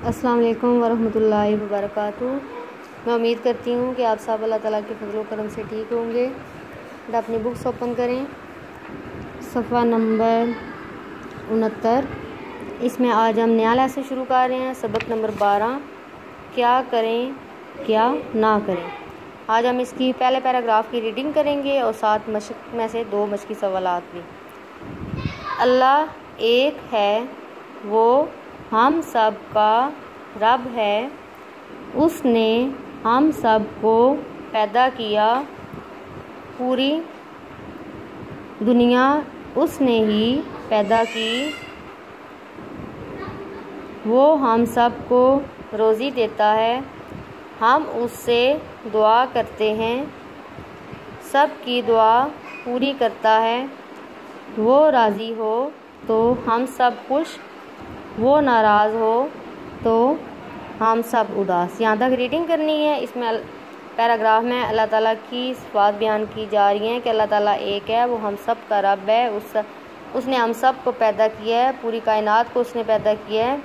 السلام علیکم ورحمۃ اللہ وبرکاتہ۔ میں امید کرتی ہوں کہ آپ سب اللہ تعالیٰ کے فضل و کرم سے ٹھیک ہوں گے۔ اپنی بکس اوپن کریں، صفحہ نمبر 69۔ اس میں آج ہم نیا لیسن شروع کر رہے ہیں، سبق نمبر 12، کیا کریں کیا نہ کریں۔ آج ہم اس کی پہلے پیراگراف کی ریڈنگ کریں گے اور ساتھ مشق میں سے 2 مشقی سوالات بھی۔ اللہ ایک ہے، وہ ہم سب کا رب ہے، اس نے ہم سب کو پیدا کیا، پوری دنیا اس نے ہی پیدا کی، وہ ہم سب کو روزی دیتا ہے، ہم اس سے دعا کرتے ہیں، سب کی دعا پوری کرتا ہے، وہ راضی ہو تو ہم سب خوش، وہ ناراض ہو تو ہم سب اداس۔ یہاں تک ریڈنگ کرنی ہے۔ اس میں پیراگراف میں اللہ تعالیٰ کی صفات بیان کی جا رہی ہیں کہ اللہ تعالیٰ ایک ہے، وہ ہم سب کا رب ہے، اس نے ہم سب کو پیدا کیا ہے، پوری کائنات کو اس نے پیدا کیا ہے،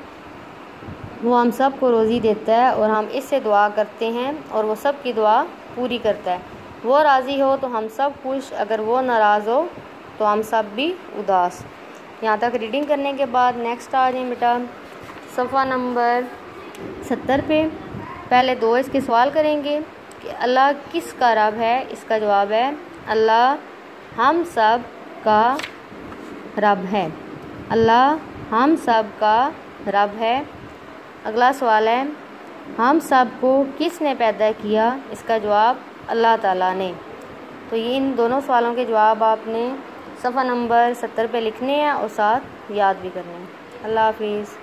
وہ ہم سب کو روزی دیتا ہے اور ہم اس سے دعا کرتے ہیں اور وہ سب کی دعا پوری کرتا ہے، وہ راضی ہو تو ہم سب خوش، اگر وہ ناراض ہو تو ہم سب بھی اداس۔ یہاں تک ریڈنگ کرنے کے بعد نیکسٹ آ جائیں بیٹا صفحہ نمبر 70 پہ۔ پہلے 2 اس کے سوال کریں گے کہ اللہ کس کا رب ہے۔ اس کا جواب ہے اللہ ہم سب کا رب ہے، اللہ ہم سب کا رب ہے۔ اگلا سوال ہے ہم سب کو کس نے پیدا کیا۔ اس کا جواب اللہ تعالیٰ نے۔ تو یہ ان دونوں سوالوں کے جواب آپ نے صفحہ نمبر 70 پہ لکھنے ہیں اور ساتھ یاد بھی کرنے ہیں۔ اللہ حافظ۔